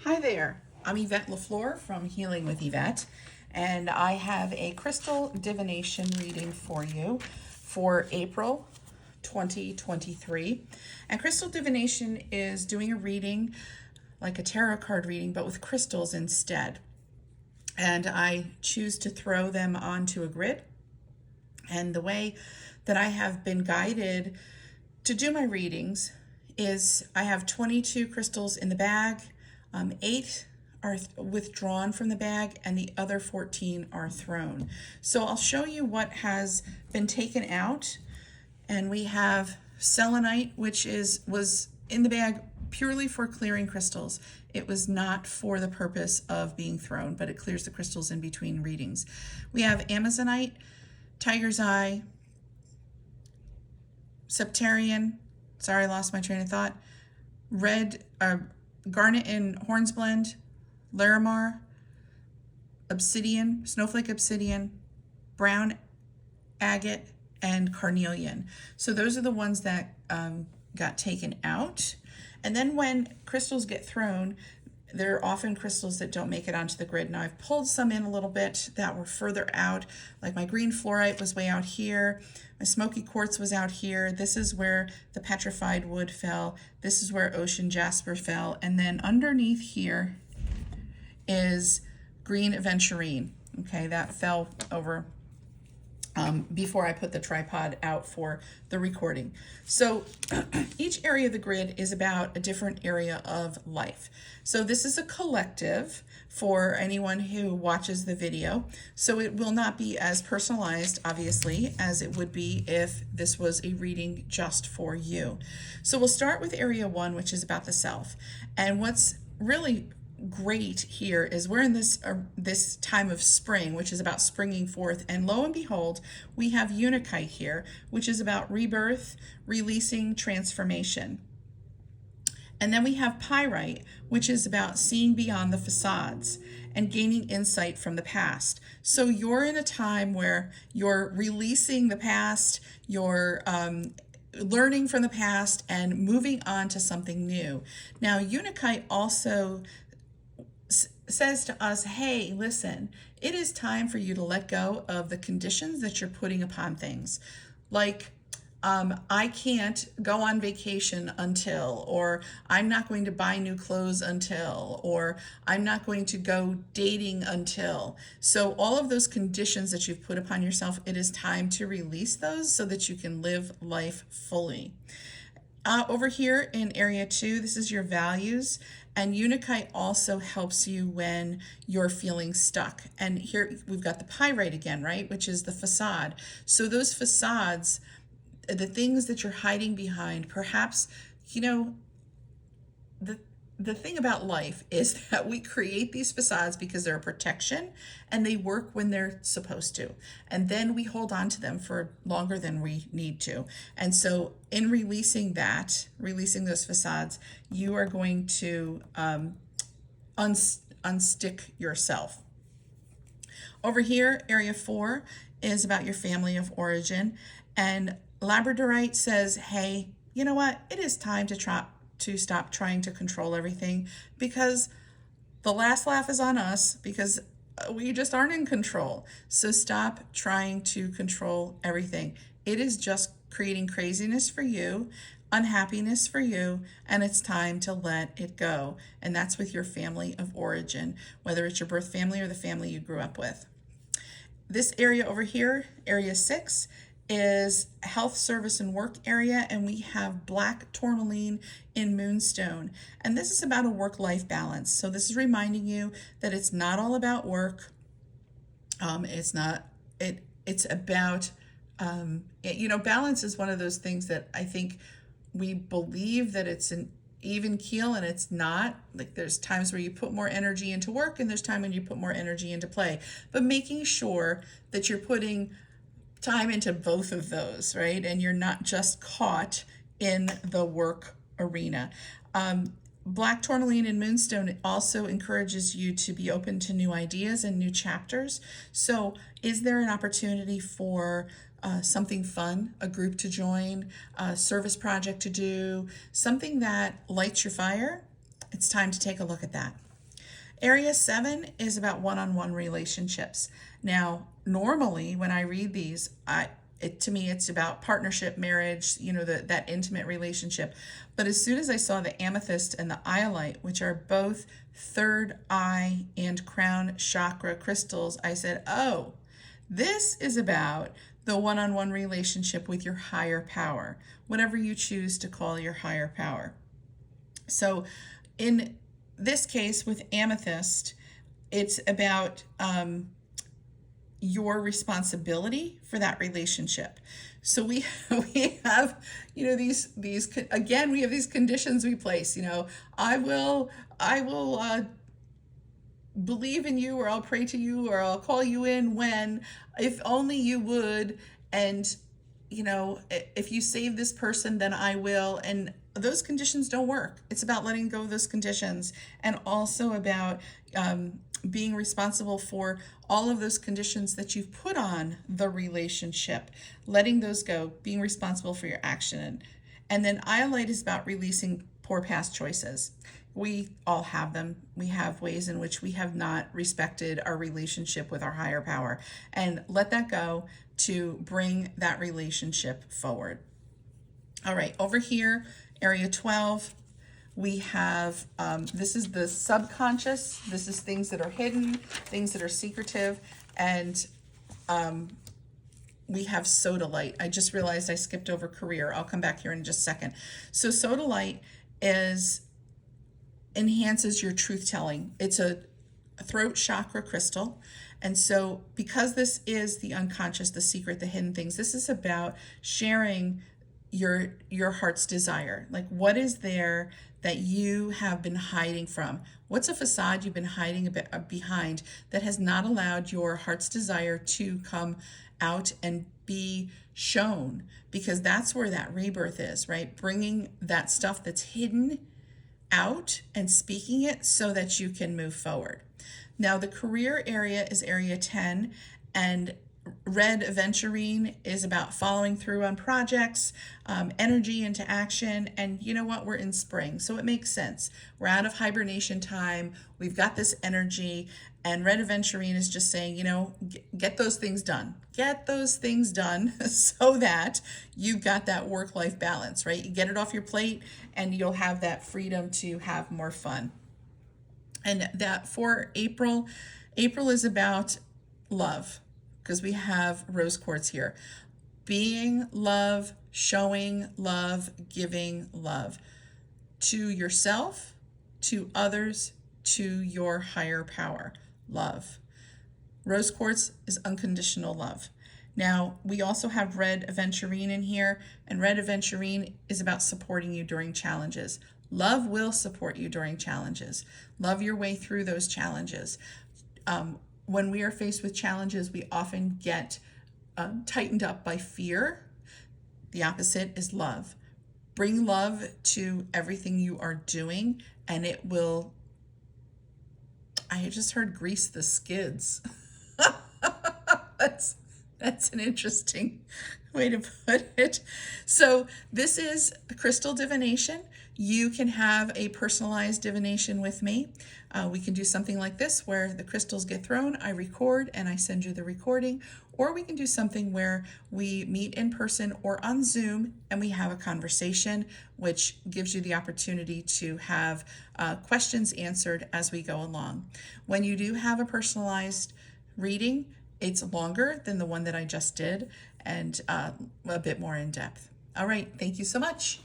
Hi there, I'm Yvette LaFleur from Healing with Yvette, and I have a crystal divination reading for you for April 2023. And crystal divination is doing a reading like a tarot card reading, but with crystals instead. And I choose to throw them onto a grid. And the way that I have been guided to do my readings is I have 22 crystals in the bag. 8 are withdrawn from the bag and the other 14 are thrown. So I'll show you what has been taken out. And we have selenite, which was in the bag purely for clearing crystals. It was not for the purpose of being thrown, but it clears the crystals in between readings. We have amazonite, tiger's eye, septarian, sorry, I lost my train of thought, red, garnet and hornsblende, larimar, obsidian, snowflake obsidian, brown agate, and carnelian. So those are the ones that got taken out. And then when crystals get thrown, there are often crystals that don't make it onto the grid. Now I've pulled some in a little bit that were further out, like my green fluorite was way out here. My smoky quartz was out here. This is where the petrified wood fell. This is where ocean jasper fell. And then underneath here is green aventurine. Okay, that fell over before I put the tripod out for the recording. So each area of the grid is about a different area of life. So this is a collective for anyone who watches the video. So it will not be as personalized, obviously, as it would be if this was a reading just for you. So we'll start with area 1, which is about the self. And what's really great here is we're in this time of spring, which is about springing forth, and lo and behold, we have Unakite here, which is about rebirth, releasing, transformation. And then we have Pyrite, which is about seeing beyond the facades and gaining insight from the past. So you're in a time where you're releasing the past, you're learning from the past and moving on to something new. Now, Unakite also says to us, hey, listen, it is time for you to let go of the conditions that you're putting upon things. Like, I can't go on vacation until, or I'm not going to buy new clothes until, or I'm not going to go dating until. So all of those conditions that you've put upon yourself, it is time to release those so that you can live life fully. Over here in area 2, this is your values, and Unakite also helps you when you're feeling stuck. And here we've got the pyrite again, right, which is the facade. So those facades, the things that you're hiding behind, perhaps, you know, the thing about life is that we create these facades because they're a protection and they work when they're supposed to. And then we hold on to them for longer than we need to. And so in releasing those facades, you are going to unstick yourself. Over here, area 4 is about your family of origin. And Labradorite says, hey, you know what? It is time to stop trying to control everything, because the last laugh is on us, because we just aren't in control. So stop trying to control everything. It is just creating craziness for you, unhappiness for you, and it's time to let it go. And that's with your family of origin, whether it's your birth family or the family you grew up with. This area over here, area 6, is health, service, and work area, and we have black tourmaline in moonstone, and this is about a work-life balance. So this is reminding you that it's not all about work. It's about balance is one of those things that I think we believe that it's an even keel, and it's not. Like, there's times where you put more energy into work and there's time when you put more energy into play, but making sure that you're putting time into both of those, right? And you're not just caught in the work arena. Black tourmaline and moonstone also encourages you to be open to new ideas and new chapters. So is there an opportunity for something fun, a group to join, a service project to do, something that lights your fire? It's time to take a look at that. Area 7 is about one-on-one relationships. Now, normally when I read these, to me it's about partnership, marriage, that intimate relationship. But as soon as I saw the amethyst and the iolite, which are both third eye and crown chakra crystals, I said, oh, this is about the one-on-one relationship with your higher power, whatever you choose to call your higher power. So in this case with amethyst, it's about your responsibility for that relationship. So we have these again, we have these conditions we place. I will believe in you, or I'll pray to you, or I'll call you in when, if only you would, and if you save this person, then I will. And those conditions don't work. It's about letting go of those conditions, and also about being responsible for all of those conditions that you've put on the relationship, letting those go, being responsible for your action. And then iolite is about releasing poor past choices. We all have them. We have ways in which we have not respected our relationship with our higher power, and let that go to bring that relationship forward. All right, over here, area 12, we have, this is the subconscious. This is things that are hidden, things that are secretive, and we have sodalite. I just realized I skipped over career. I'll come back here in just a second. So sodalite enhances your truth telling. It's a throat chakra crystal. And so because this is the unconscious, the secret, the hidden things, this is about sharing your heart's desire. Like, what is there that you have been hiding from? What's a facade you've been hiding behind that has not allowed your heart's desire to come out and be shown? Because that's where that rebirth is, right? Bringing that stuff that's hidden out and speaking it so that you can move forward. Now, the career area is area 10, and red aventurine is about following through on projects, energy into action. And you know what? We're in spring, so it makes sense. We're out of hibernation time. We've got this energy, and red aventurine is just saying, get those things done. Get those things done so that you've got that work-life balance, right? You get it off your plate, and you'll have that freedom to have more fun. And that for April is about love, because we have rose quartz here. Being love, showing love, giving love to yourself, to others, to your higher power. Love. Rose quartz is unconditional love. Now, we also have red aventurine in here, and red aventurine is about supporting you during challenges. Love will support you during challenges. Love your way through those challenges. When we are faced with challenges, we often get tightened up by fear. The opposite is love. Bring love to everything you are doing, and it will, I just heard, grease the skids. That's an interesting way to put it. So this is crystal divination. You can have a personalized divination with me. We can do something like this where the crystals get thrown, I record, and I send you the recording. Or we can do something where we meet in person or on Zoom and we have a conversation, which gives you the opportunity to have questions answered as we go along. When you do have a personalized reading, it's longer than the one that I just did, and a bit more in depth. All right, thank you so much.